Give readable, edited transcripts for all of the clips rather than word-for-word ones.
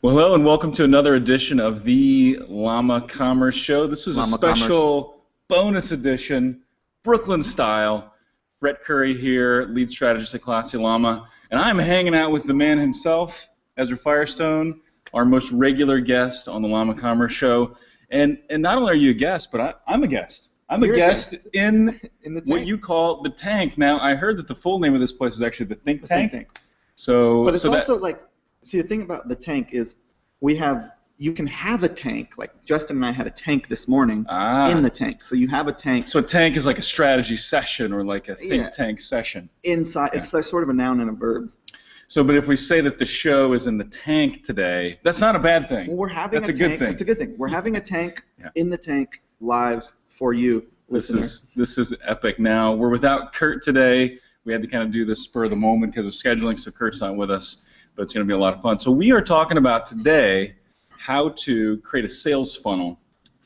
Well, hello and welcome to another edition of the Llama Commerce Show. This is a special bonus edition, Brooklyn style. Brett Curry here, lead strategist at Classy Llama, and I'm hanging out with the man himself, Ezra Firestone, our most regular guest on the Llama Commerce Show. And not only are you a guest, but I'm a guest. I'm a guest in the tank. What you call the tank. Now, I heard that the full name of this place is actually the Think Tank. But it's also like, see, the thing about the tank is you can have a tank. Like Justin and I had a tank this morning in the tank. So you have a tank. So a tank is like a strategy session or like a think tank session. Inside, it's like sort of a noun and a verb. So, but if we say that the show is in the tank today, that's not a bad thing. Well, we're having that's a good thing. It's a good thing. We're having a tank in the tank live for you, listener. This is epic. Now, we're without Kurt today. We had to kind of do this spur of the moment because of scheduling, so Kurt's not with us. But it's going to be a lot of fun. So we are talking about today how to create a sales funnel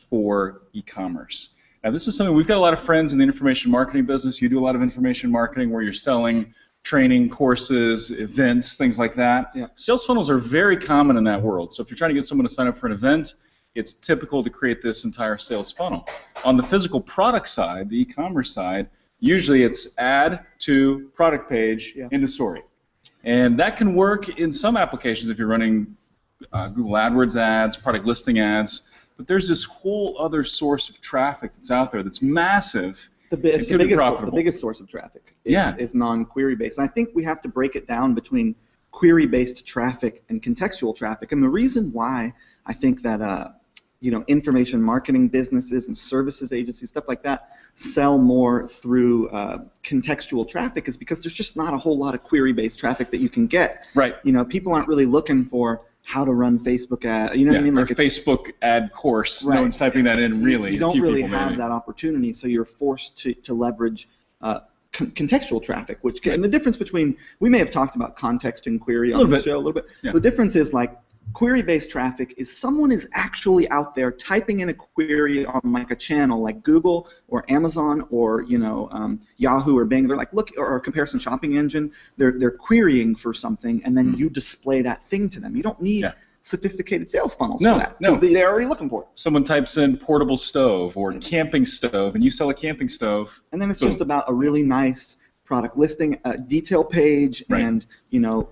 for e-commerce. Now this is something, we've got a lot of friends in the information marketing business. You do a lot of information marketing where you're selling training, courses, events, things like that. Yeah. Sales funnels are very common in that world. So if you're trying to get someone to sign up for an event, it's typical to create this entire sales funnel. On the physical product side, the e-commerce side, usually it's add to product page into story. And that can work in some applications if you're running Google AdWords ads, product listing ads, but there's this whole other source of traffic that's out there that's massive. The biggest source of traffic is non-query based. And I think we have to break it down between query-based traffic and contextual traffic. And the reason why I think that information marketing businesses and services agencies, stuff like that, sell more through contextual traffic is because there's just not a whole lot of query-based traffic that you can get. Right. People aren't really looking for how to run Facebook ads. You know what I mean? Like Facebook ad course. Right. No one's typing that in really. You don't really have that opportunity, so you're forced to leverage contextual traffic. And the difference between, we may have talked about context and query on the show a little bit. Yeah. The difference is like, query-based traffic is someone is actually out there typing in a query on like a channel like Google or Amazon or Yahoo or Bing. They're like, look, or a comparison shopping engine. They're querying for something, and then you display that thing to them. You don't need sophisticated sales funnels for that because they're already looking for it. Someone types in portable stove or camping stove, and you sell a camping stove. And then it's just about a really nice product listing, a detail page, and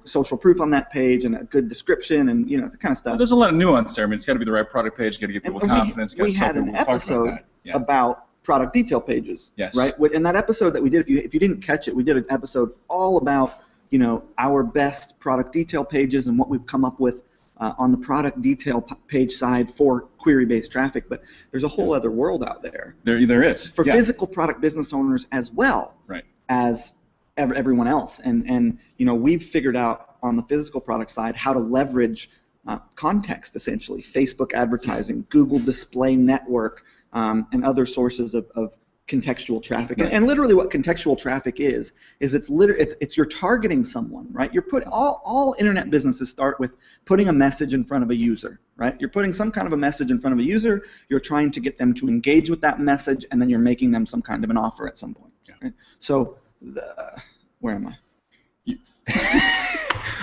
social proof on that page, and a good description, and that kind of stuff. Well, there's a lot of nuance there. I mean, it's got to be the right product page. You got to give people confidence. We had an episode about product detail pages, right? And that episode that we did, if you didn't catch it, we did an episode all about our best product detail pages and what we've come up with on the product detail page side for query-based traffic. But there's a whole other world out there. There is for physical product business owners as well. Right. As everyone else, and we've figured out on the physical product side how to leverage context, essentially Facebook advertising, Google Display Network, and other sources of contextual traffic. And literally, what contextual traffic is it's you're targeting someone, right? You're all internet businesses start with putting a message in front of a user, right? You're putting some kind of a message in front of a user. You're trying to get them to engage with that message, and then you're making them some kind of an offer at some point. Right? So, where am I?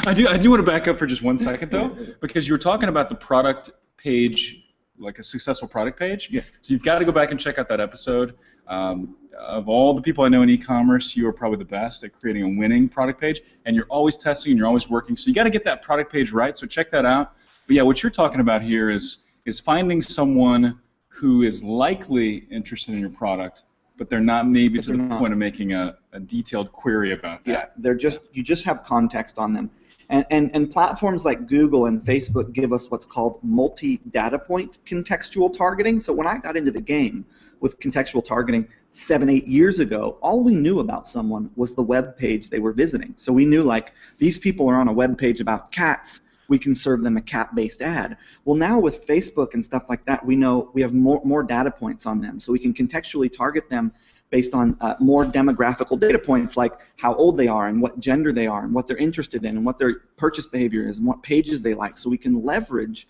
I do want to back up for just 1 second though, because you were talking about the product page, like a successful product page. Yeah. So you've got to go back and check out that episode. Of all the people I know in e-commerce, you are probably the best at creating a winning product page, and you're always testing and you're always working. So you got to get that product page right. So check that out. But yeah, what you're talking about here is finding someone who is likely interested in your product, but they're not maybe to the point of making a detailed query about that. Yeah, you just have context on them. And platforms like Google and Facebook give us what's called multi-data point contextual targeting. So when I got into the game with contextual targeting 7-8 years ago, all we knew about someone was the web page they were visiting. So we knew, like, these people are on a web page about cats, we can serve them a cat-based ad. Well, now with Facebook and stuff like that, we know we have more data points on them, so we can contextually target them based on more demographical data points, like how old they are and what gender they are and what they're interested in and what their purchase behavior is and what pages they like. So we can leverage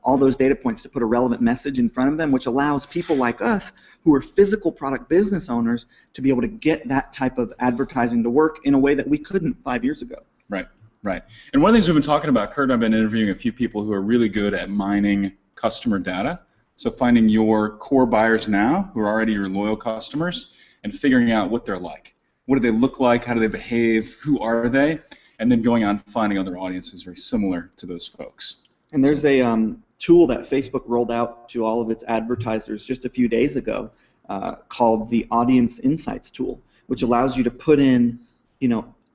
all those data points to put a relevant message in front of them, which allows people like us who are physical product business owners to be able to get that type of advertising to work in a way that we couldn't 5 years ago. Right. Right. And one of the things we've been talking about, Kurt and I have been interviewing a few people who are really good at mining customer data. So finding your core buyers now, who are already your loyal customers, and figuring out what they're like. What do they look like? How do they behave? Who are they? And then going on finding other audiences very similar to those folks. And there's a tool that Facebook rolled out to all of its advertisers just a few days ago called the Audience Insights tool, which allows you to put in,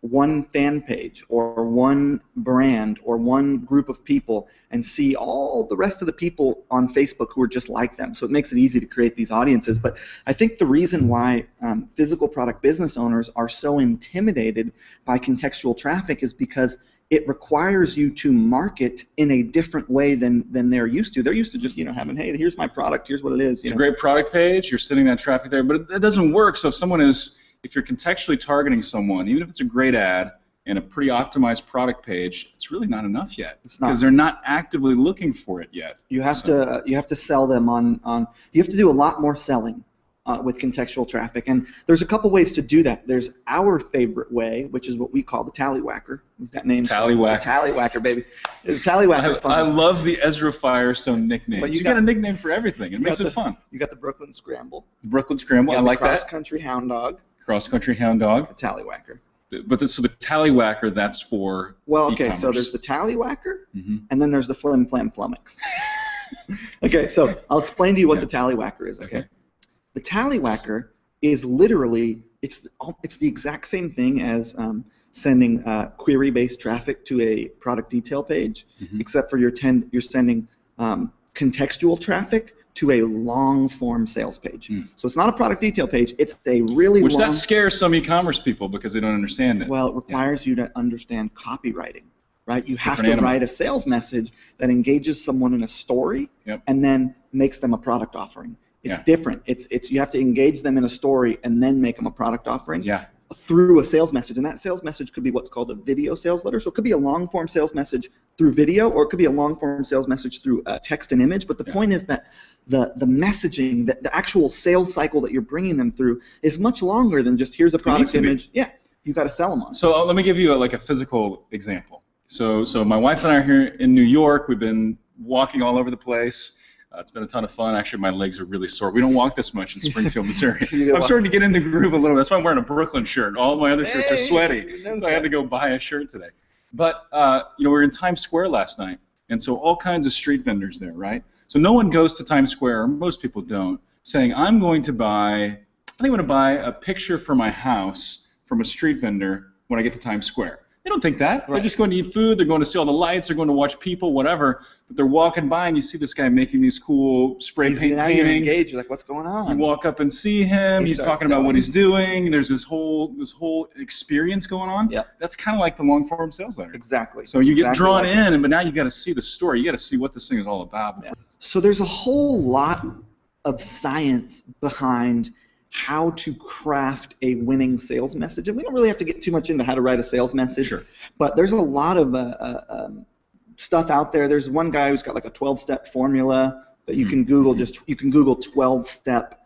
one fan page or one brand or one group of people and see all the rest of the people on Facebook who are just like them. So it makes it easy to create these audiences. But I think the reason why physical product business owners are so intimidated by contextual traffic is because it requires you to market in a different way than they're used to. They're used to just having, hey, here's my product, here's what it is. It's a great product page. You're sending that traffic there, but it doesn't work. So if you're contextually targeting someone, even if it's a great ad and a pretty optimized product page, it's really not enough yet. It's not, because they're not actively looking for it yet. You have to sell them on. You have to do a lot more selling with contextual traffic, and there's a couple ways to do that. There's our favorite way, which is what we call the tallywhacker. We've got names. Tallywhacker. Tallywhacker, baby. The tallywhacker. I love the Ezra Firestone nickname. You got a nickname for everything. It makes it fun. You got the Brooklyn Scramble. The Brooklyn Scramble. I like that. Cross-country hound dog. Cross-country hound dog. A tallywhacker. So the tallywhacker, that's for e-commerce. So there's the tallywhacker, and then there's the flim flam flummox. Okay, so I'll explain to you what the tallywhacker is. Okay. The tallywhacker is literally it's the exact same thing as sending query-based traffic to a product detail page, except for you're sending contextual traffic to a long-form sales page. So it's not a product detail page. It's a really long... that scares some e-commerce people because they don't understand it. Well, it requires you to understand copywriting, right? You have to write a sales message that engages someone in a story and then makes them a product offering. It's different. It's you have to engage them in a story and then make them a product offering through a sales message. And that sales message could be what's called a video sales letter. So it could be a long-form sales message through video, or it could be a long-form sales message through text and image. But the point is that the messaging, the actual sales cycle that you're bringing them through is much longer than just here's a product image. Yeah, you've got to sell them on. So let me give you a physical example. So my wife and I are here in New York. We've been walking all over the place. It's been a ton of fun. Actually, my legs are really sore. We don't walk this much in Springfield, Missouri. I'm starting to get in the groove a little bit. That's why I'm wearing a Brooklyn shirt. All my other shirts are sweaty, so I had to go buy a shirt today. But we were in Times Square last night, and so all kinds of street vendors there, right? So no one goes to Times Square, or most people don't, saying, I think I'm going to buy a picture for my house from a street vendor when I get to Times Square. They don't think that. Right. They're just going to eat food. They're going to see all the lights. They're going to watch people, whatever. But they're walking by, and you see this guy making these cool spray paint paintings. You're engaged. You're like, what's going on? You walk up and see him. He's talking about what he's doing. There's this whole experience going on. Yeah. That's kind of like the long-form sales letter. Exactly. So you get drawn in, but now you got to see the story. You got to see what this thing is all about. Yeah. So there's a whole lot of science behind how to craft a winning sales message. And we don't really have to get too much into how to write a sales message, but there's a lot of stuff out there. There's one guy who's got like a 12-step formula that you can Google. You can Google 12-step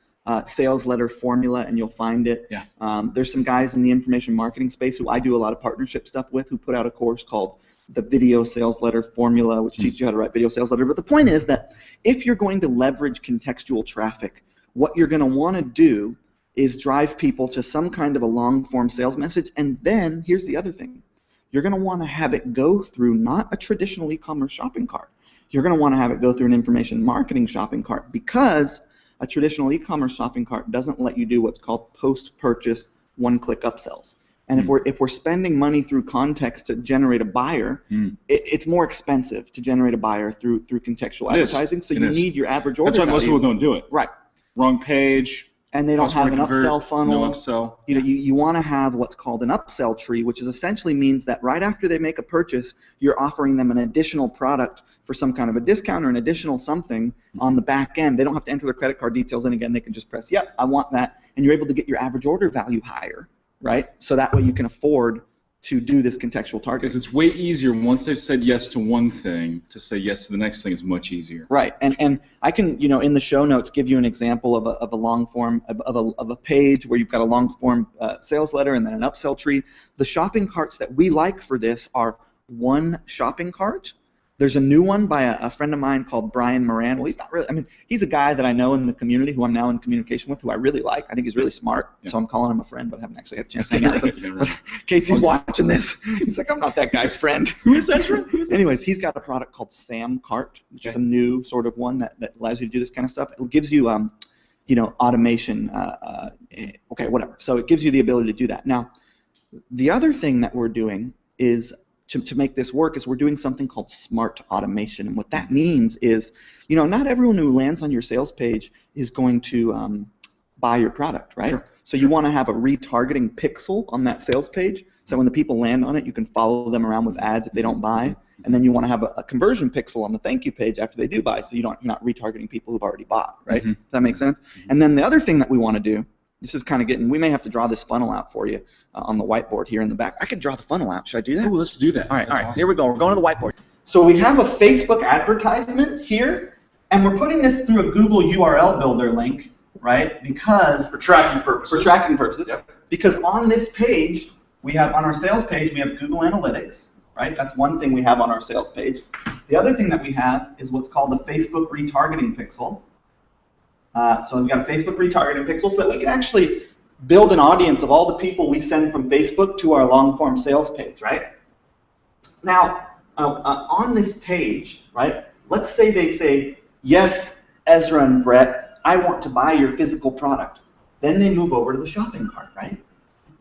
sales letter formula and you'll find it. Yeah. There's some guys in the information marketing space who I do a lot of partnership stuff with who put out a course called the Video Sales Letter Formula, which teaches you how to write video sales letter. But the point is that if you're going to leverage contextual traffic, what you're going to want to do is drive people to some kind of a long-form sales message, and then here's the other thing. You're going to want to have it go through not a traditional e-commerce shopping cart. You're going to want to have it go through an information marketing shopping cart, because a traditional e-commerce shopping cart doesn't let you do what's called post-purchase one-click upsells. And if we're spending money through context to generate a buyer, it's more expensive to generate a buyer through contextual advertising. So you need your average order value. That's why most people don't do it. Right. Wrong page. And they don't have an upsell funnel. No upsell. You want to have what's called an upsell tree, which is essentially means that right after they make a purchase, you're offering them an additional product for some kind of a discount or an additional something on the back end. They don't have to enter their credit card details in again. They can just press, yep, I want that. And you're able to get your average order value higher, right? So that way you can afford to do this contextual targeting. Because it's way easier once they've said yes to one thing, to say yes to the next thing is much easier. Right, and I can, in the show notes, give you an example of a long form, of a page where you've got a long form sales letter and then an upsell tree. The shopping carts that we like for this are one shopping cart. There's a new one by a friend of mine called Brian Moran. Well, he's not really, I mean, he's a guy that I know in the community who I'm now in communication with, who I really like. I think he's really smart, so I'm calling him a friend, but I haven't actually had a chance to hang out with him. But Casey's watching this. He's like, I'm not that guy's friend. Who is that? Anyways, he's got a product called Sam Cart, which is a new sort of one that allows you to do this kind of stuff. It gives you, automation, okay, whatever. So it gives you the ability to do that. Now, the other thing that we're doing is, to make this work, is we're doing something called smart automation. And what that means is, not everyone who lands on your sales page is going to buy your product, right? Sure. So you want to have a retargeting pixel on that sales page, so when the people land on it, you can follow them around with ads if they don't buy. And then you want to have a conversion pixel on the thank you page after they do buy, so you're not retargeting people who've already bought, right? Does that make sense? And then the other thing that we want to do, this is kind of getting, we may have to draw this funnel out for you on the whiteboard here in the back. I could draw the funnel out. Should I do that? Ooh, let's do that. All right, Awesome. Here we go. We're going to the whiteboard. So we have a Facebook advertisement here, and we're putting this through a Google URL builder link, right? Because for tracking purposes. Yep. Because on this page, on our sales page, we have Google Analytics, right? That's one thing we have on our sales page. The other thing that we have is what's called the Facebook retargeting pixel. So we've got a Facebook retargeting pixel so that we can actually build an audience of all the people we send from Facebook to our long-form sales page, right? Now, on this page, right, let's say they say, yes, Ezra and Brett, I want to buy your physical product. Then they move over to the shopping cart, right?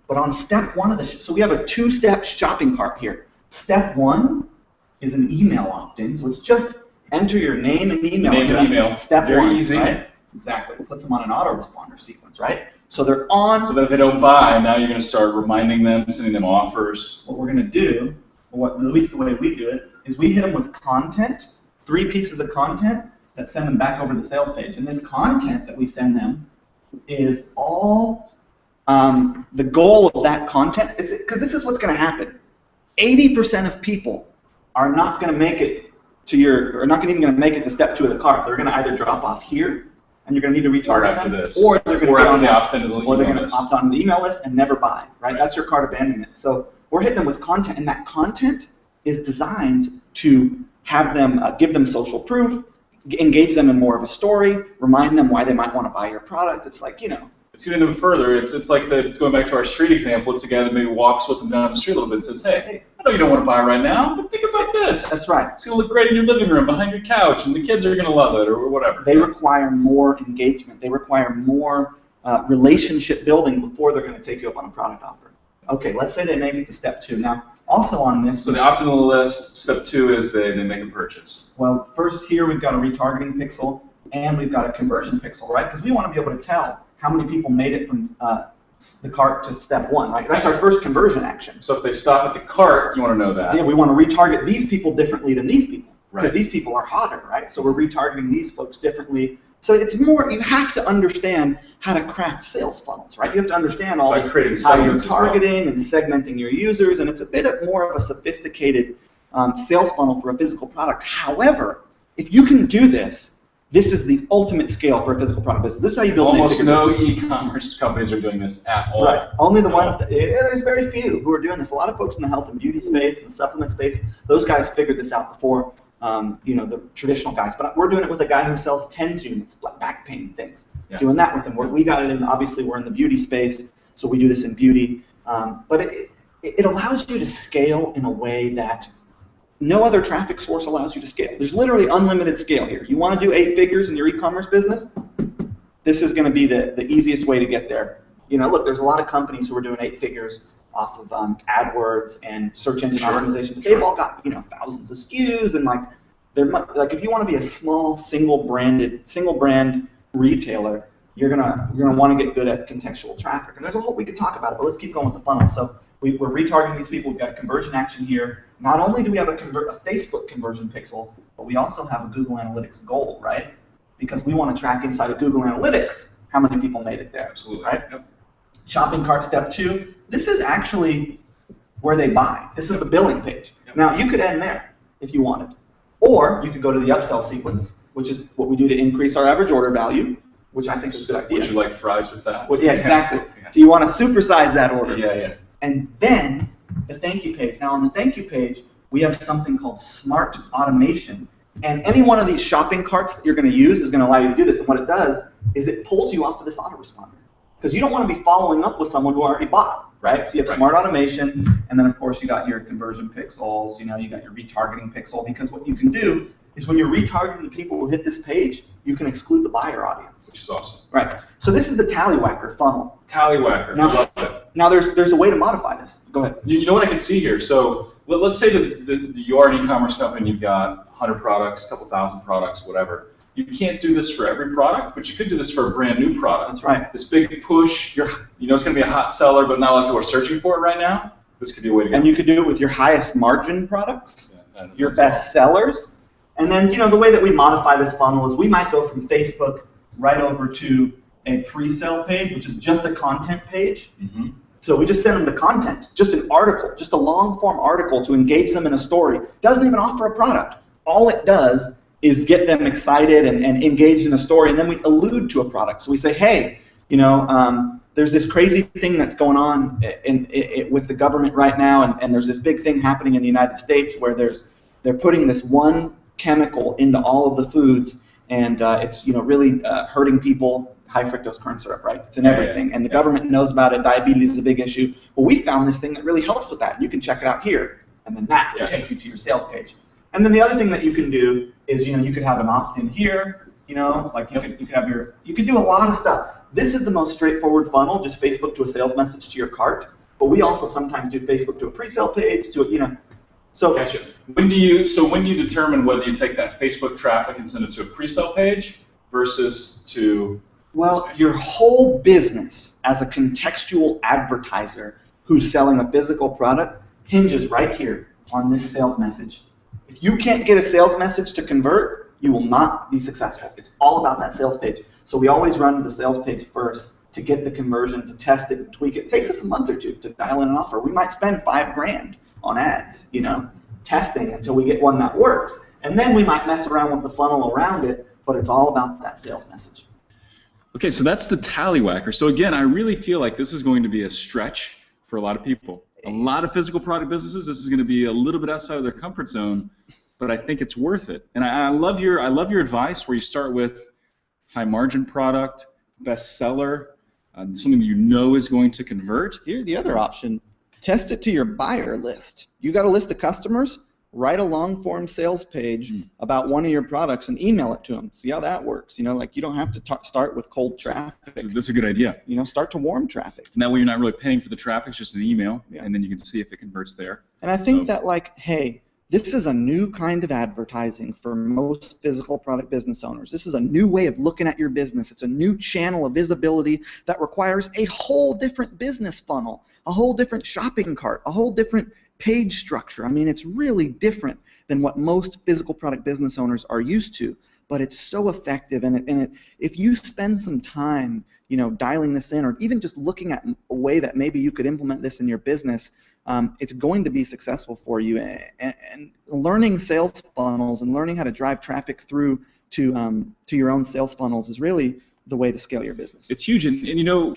But on step one of so we have a two-step shopping cart here. Step one is an email opt-in, so it's just enter your name and email address. Step Very one, easy. Right? Exactly. It puts them on an autoresponder sequence, right? So they're on. So that if they don't buy, now you're going to start reminding them, sending them offers. What we're going to do, at least the way we do it, is we hit them with content, 3 pieces of content that send them back over to the sales page. And this content that we send them is all the goal of that content. Because this is what's going to happen. 80% of people are not going to make it to or not even going to make it to step 2 of the cart. They're going to either drop off here, and you're going to need to retarget them, or they're going to opt into the opt onto the email list and never buy. Right? That's your cart abandonment. So we're hitting them with content, and that content is designed to have them give them social proof, engage them in more of a story, remind them why they might want to buy your product. It's like, It's even them further. It's like going back to our street example. It's a guy that maybe walks with them down the street a little bit and says, hey, I know you don't want to buy right now, but think about this. That's right. It's going to look great in your living room, behind your couch, and the kids are going to love it, or whatever. They require more engagement. They require more relationship building before they're going to take you up on a product offer. Okay, let's say they make it to step 2. Now, also on this... So the optimal list, step 2 is they make a purchase. Well, first here we've got a retargeting pixel, and we've got a conversion pixel, right? Because we want to be able to tell how many people made it from the cart to step 1, right? That's our first conversion action. So if they stop at the cart, you want to know that. Yeah, we want to retarget these people differently than these people, because these people are hotter, right? So we're retargeting these folks differently. So it's more, you have to understand how to craft sales funnels, right? You have to understand all this, how you're targeting and segmenting your users, and it's a bit more of a sophisticated sales funnel for a physical product. However, if you can do this, this is the ultimate scale for a physical product business. This is how you build almost no e-commerce companies are doing this at all. Right. Only the ones that, there's very few who are doing this. A lot of folks in the health and beauty space and the supplement space, those guys figured this out before, the traditional guys. But we're doing it with a guy who sells TENS units, back pain things. Yeah. Doing that with him. We got it in, obviously we're in the beauty space, so we do this in beauty. But it allows you to scale in a way that no other traffic source allows you to scale. There's literally unlimited scale here. You want to do 8 figures in your e-commerce business? This is going to be the easiest way to get there. Look, there's a lot of companies who are doing 8 figures off of AdWords and search engine optimization. But they've all got thousands of SKUs, and like if you want to be a small single brand retailer, you're gonna want to get good at contextual traffic. And there's a whole, we could talk about it, but let's keep going with the funnel. So we're retargeting these people. We've got a conversion action here. Not only do we have a Facebook conversion pixel, but we also have a Google Analytics goal, right? Because we want to track inside of Google Analytics how many people made it there. Absolutely. Right? Yep. Shopping cart step 2. This is actually where they buy. This is the billing page. Yep. Now, you could end there if you wanted. Or you could go to the upsell sequence, which is what we do to increase our average order value, which I think is a good idea. Would you like fries with that? Well, yeah, exactly. Yeah. So you want to supersize that order. Yeah. And then the thank you page. Now on the thank you page, we have something called smart automation. And any one of these shopping carts that you're going to use is going to allow you to do this. And what it does is it pulls you off of this autoresponder. Because you don't want to be following up with someone who already bought, right? So you have smart automation, and then of course you got your conversion pixels, you got your retargeting pixel, because what you can do is when you're retargeting the people who hit this page, you can exclude the buyer audience. Which is awesome. Right. So this is the Tallywhacker funnel. Tallywhacker. I love it. Now there's a way to modify this. Go ahead. You know what I can see here? So let's say that you are an e-commerce company, you've got 100 products, a couple thousand products, whatever. You can't do this for every product, but you could do this for a brand new product. That's right. This big push, it's going to be a hot seller, but not a lot of people are searching for it right now. This could be a way to go. And you could do it with your highest margin products, your best sellers. And then, the way that we modify this funnel is we might go from Facebook right over to a pre-sale page, which is just a content page. Mm-hmm. So we just send them to content, just an article, just a long-form article to engage them in a story. Doesn't even offer a product. All it does is get them excited and engaged in a story, and then we allude to a product. So we say, hey, there's this crazy thing that's going on with the government right now, and there's this big thing happening in the United States where they're putting this one chemical into all of the foods, and it's really hurting people. High fructose corn syrup, right? It's in everything, and the government knows about it. Diabetes is a big issue. Well, we found this thing that really helps with that. You can check it out here, and then that will take you to your sales page. And then the other thing that you can do is, you could have an opt-in here, like you could do a lot of stuff. This is the most straightforward funnel, just Facebook to a sales message to your cart. But we also sometimes do Facebook to a pre-sale page, So gotcha. When do you determine whether you take that Facebook traffic and send it to a pre-sale page versus to? Well, your whole business as a contextual advertiser who's selling a physical product hinges right here on this sales message. If you can't get a sales message to convert, you will not be successful. It's all about that sales page. So we always run to the sales page first to get the conversion, to test it and tweak it. It takes us a month or two to dial in an offer. We might spend $5,000 on ads, testing until we get one that works. And then we might mess around with the funnel around it, but it's all about that sales message. Okay, so that's the Tallywhacker. So again, I really feel like this is going to be a stretch for a lot of people. A lot of physical product businesses, this is going to be a little bit outside of their comfort zone, but I think it's worth it. And I love your advice where you start with high margin product, best seller, something that you know is going to convert. Here's the other option. Test it to your buyer list. You got a list of customers? Write a long-form sales page about one of your products and email it to them. See how that works. You don't have to start with cold traffic. So that's a good idea. Start to warm traffic. And that way you're not really paying for the traffic, it's just an email, and then you can see if it converts there. And I think that, hey, this is a new kind of advertising for most physical product business owners. This is a new way of looking at your business. It's a new channel of visibility that requires a whole different business funnel, a whole different shopping cart, a whole different page structure. I mean, it's really different than what most physical product business owners are used to, but it's so effective. And if you spend some time, dialing this in, or even just looking at a way that maybe you could implement this in your business, it's going to be successful for you. And learning sales funnels and learning how to drive traffic through to your own sales funnels is really the way to scale your business. It's huge, and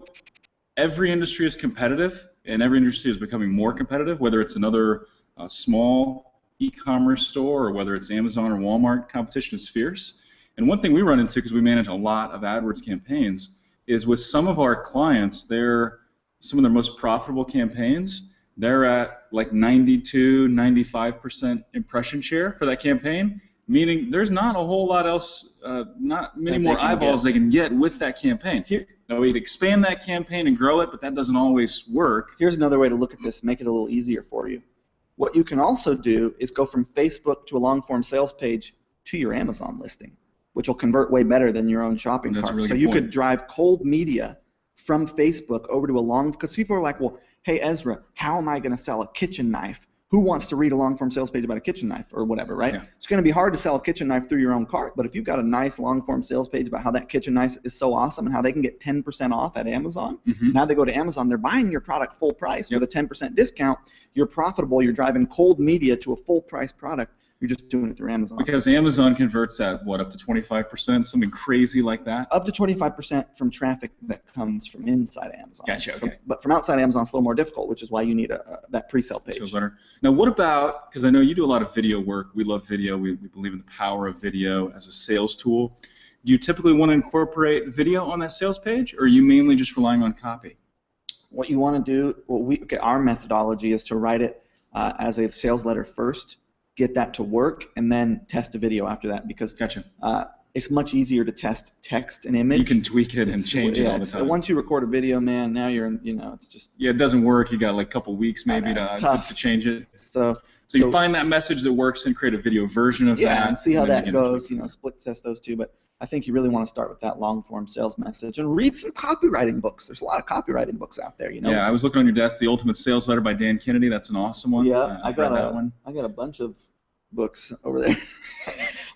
every industry is competitive. And every industry is becoming more competitive, whether it's another small e-commerce store or whether it's Amazon or Walmart. Competition is fierce. And one thing we run into, because we manage a lot of AdWords campaigns, is with some of our clients, some of their most profitable campaigns, they're at like 92, 95% impression share for that campaign, meaning there's not a whole lot else, not many more eyeballs they can get with that campaign. Now, we'd expand that campaign and grow it, but that doesn't always work. Here's another way to look at this, make it a little easier for you. What you can also do is go from Facebook to a long-form sales page to your Amazon listing, which will convert way better than your own shopping cart. Really so you could drive cold media from Facebook over to a long, because people are like, well, hey, Ezra, how am I going to sell a kitchen knife? Who wants to read a long-form sales page about a kitchen knife or whatever, right? Yeah. It's going to be hard to sell a kitchen knife through your own cart, but if you've got a nice long-form sales page about how that kitchen knife is so awesome and how they can get 10% off at Amazon, now they go to Amazon, they're buying your product full price with a 10% discount, you're profitable, you're driving cold media to a full-price product, you're just doing it through Amazon. Because Amazon converts at, what, up to 25%, something crazy like that? Up to 25% from traffic that comes from inside Amazon. Gotcha, okay. But from outside Amazon, it's a little more difficult, which is why you need that pre-sale page. Sales letter. Now, what about, because I know you do a lot of video work. We love video. We believe in the power of video as a sales tool. Do you typically want to incorporate video on that sales page, or are you mainly just relying on copy? What you want to do, our methodology is to write it as a sales letter first, get that to work, and then test a video after that, because Gotcha. It's much easier to test text and image. You can tweak it and change it all the time. Once you record a video, man, now you're, it's just... Yeah, it doesn't work. You got like a couple weeks maybe to change it. So you find that message that works and create a video version of that. Yeah, and see how that goes. Split test those two. But I think you really want to start with that long-form sales message and read some copywriting books. There's a lot of copywriting books out there, Yeah, I was looking on your desk, The Ultimate Sales Letter by Dan Kennedy. That's an awesome one. Yeah, I've read that one. I got a bunch of books over there.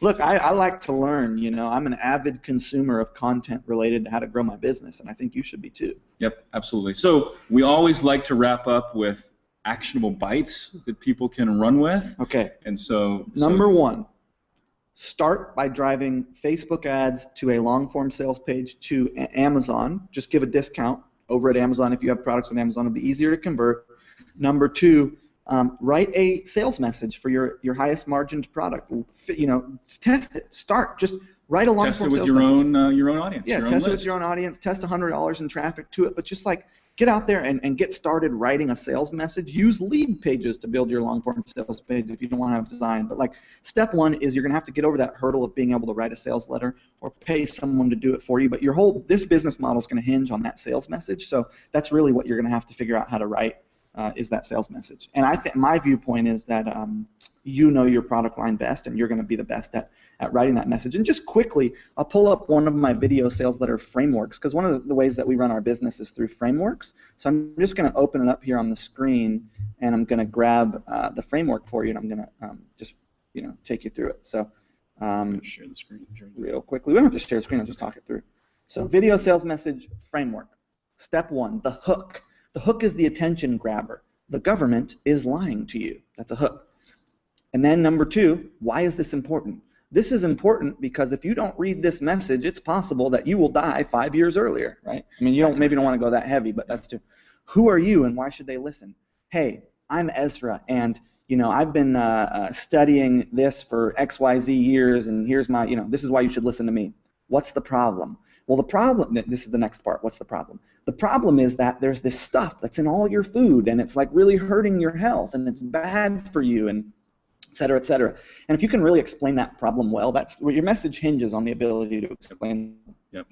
Look, I like to learn. I'm an avid consumer of content related to how to grow my business, and I think you should be too. Yep, absolutely. So we always like to wrap up with actionable bites that people can run with. Okay. And so number one, start by driving Facebook ads to a long-form sales page to Amazon. Just give a discount over at Amazon. If you have products on Amazon, it'll be easier to convert. Number two, write a sales message for your highest margined product. Test it. Start. Just write a long-form sales message. Test it with your own audience. Yeah, test it with your own audience. Test $100 in traffic to it, but just get out there and get started writing a sales message. Use lead pages to build your long-form sales page if you don't want to have design. But step one is you're going to have to get over that hurdle of being able to write a sales letter or pay someone to do it for you. But this business model is going to hinge on that sales message. So that's really what you're going to have to figure out how to write. Is that sales message. And I think my viewpoint is that you know your product line best, and you're going to be the best at writing that message. And just quickly, I'll pull up one of my video sales letter frameworks, because one of the ways that we run our business is through frameworks. So I'm just going to open it up here on the screen, and I'm going to grab the framework for you, and I'm going to just take you through it. So share the screen real quickly. We don't have to share the screen. I'll just talk it through. So video sales message framework. Step one, the hook. The hook is the attention grabber. The government is lying to you. That's a hook. And then number two, why is this important? This is important because if you don't read this message, it's possible that you will die 5 years earlier, right? I mean, maybe don't want to go that heavy, but that's too. Who are you and why should they listen? Hey, I'm Ezra, and I've been studying this for XYZ years, and here's my, this is why you should listen to me. What's the problem? Well, the problem, this is the next part, what's the problem? The problem is that there's this stuff that's in all your food, and it's really hurting your health, and it's bad for you, and et cetera, et cetera. And if you can really explain that problem well, that's where your message hinges on the ability to explain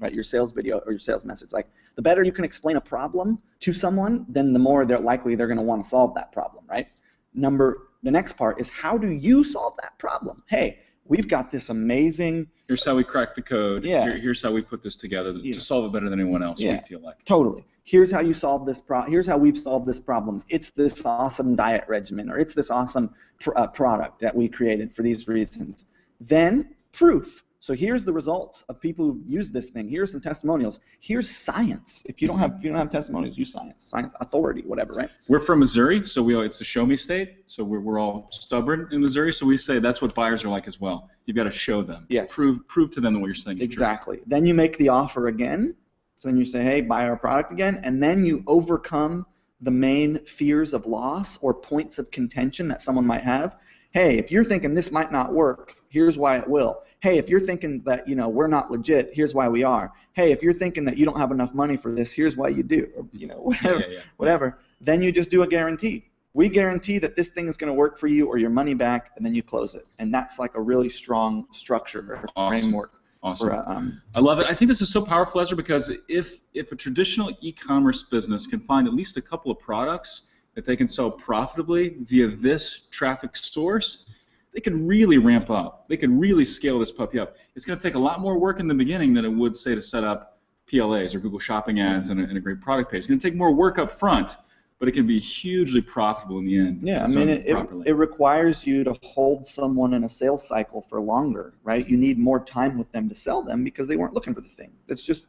right, your sales video or your sales message. The better you can explain a problem to someone, then the more likely they're going to want to solve that problem, right? The next part is, how do you solve that problem? Hey, we've got this amazing... Here's how we crack the code. Yeah. Here's how we put this together to solve it better than anyone else, we feel like. Totally. Here's how you solve this here's how we've solved this problem. It's this awesome diet regimen, or it's this awesome product that we created for these reasons. Then, proof. So here's the results of people who've used this thing. Here's some testimonials. Here's science. If you don't have testimonials, use science authority, whatever, right? We're from Missouri, so it's the show me state. So we're all stubborn in Missouri. So we say that's what buyers are like as well. You've got to show them. Yes. Prove to them that what you're saying is exactly. Then you make the offer again. So then you say, hey, buy our product again, and then you overcome the main fears of loss or points of contention that someone might have. Hey, if you're thinking this might not work, here's why it will. Hey, if you're thinking that we're not legit, here's why we are. Hey, if you're thinking that you don't have enough money for this, here's why you do. Or, whatever. Then you just do a guarantee. We guarantee that this thing is going to work for you or your money back, and then you close it. And that's a really strong structure or framework. Awesome. I love it. I think this is so powerful, Ezra, because if a traditional e-commerce business can find at least a couple of products that they can sell profitably via this traffic source, they can really ramp up. They can really scale this puppy up. It's going to take a lot more work in the beginning than it would, say, to set up PLAs or Google Shopping ads and a great product page. It's going to take more work up front, but it can be hugely profitable in the end. Yeah, I mean, it requires you to hold someone in a sales cycle for longer, right? You need more time with them to sell them because they weren't looking for the thing.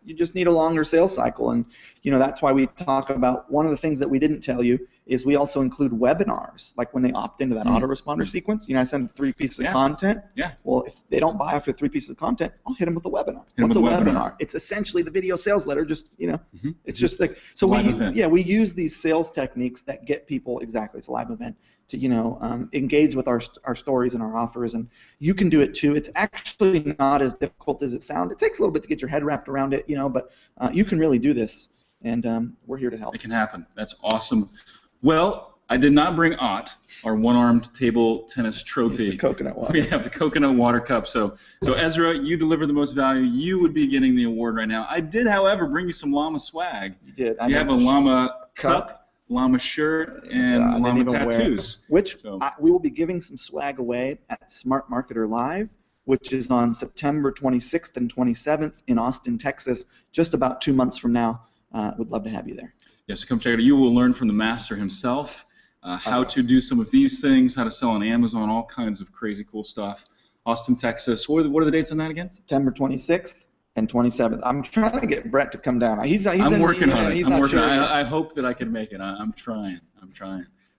You just need a longer sales cycle, and that's why we talk about one of the things that we didn't tell you is we also include webinars, like when they opt into that autoresponder sequence. I send 3 pieces of content. Yeah. Well, if they don't buy after 3 pieces of content, I'll hit them with a webinar. What's a webinar? It's essentially the video sales letter. Just it's just like so. We use these sales techniques that get people exactly. It's a live event to engage with our stories and our offers, and you can do it too. It's actually not as difficult as it sounds. It takes a little bit to get your head wrapped around it, but you can really do this, and we're here to help. It can happen. That's awesome. Well, I did not bring Ott, our one-armed table tennis trophy. The coconut water. We have the coconut water cup. So Ezra, you deliver the most value. You would be getting the award right now. I did, however, bring you some llama swag. You did. So you have a llama cup, llama shirt, and llama tattoos. We will be giving some swag away at Smart Marketer Live, which is on September 26th and 27th in Austin, Texas, just about 2 months from now. Would love to have you there. Yes, so come check it out. You will learn from the master himself how to do some of these things, how to sell on Amazon, all kinds of crazy cool stuff. Austin, Texas. What are the dates on that again? September 26th and 27th. I'm trying to get Brett to come down. I'm working on it. I hope that I can make it. I'm trying.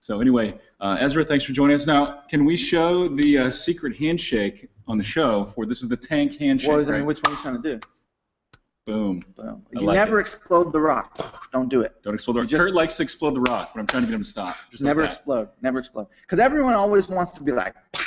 So anyway, Ezra, thanks for joining us. Now, can we show the secret handshake on the show? This is the tank handshake, right? Which one are you trying to do? Boom. You never explode the rock. Don't do it. Don't explode the rock. Kurt likes to explode the rock, but I'm trying to get him to stop. Never explode. Never explode. Because everyone always wants to be like, Pah!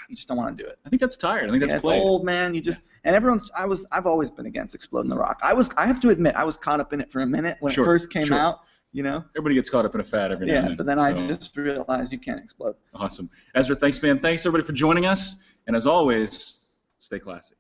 You just don't want to do it. I think that's tired. I think that's played. It's old, man. And everyone's. I've always been against exploding the rock. I have to admit, I was caught up in it for a minute when it first came out. Everybody gets caught up in a fad every now and then. But then I just realized you can't explode. Awesome. Ezra, thanks, man. Thanks, everybody, for joining us. And as always, stay classy.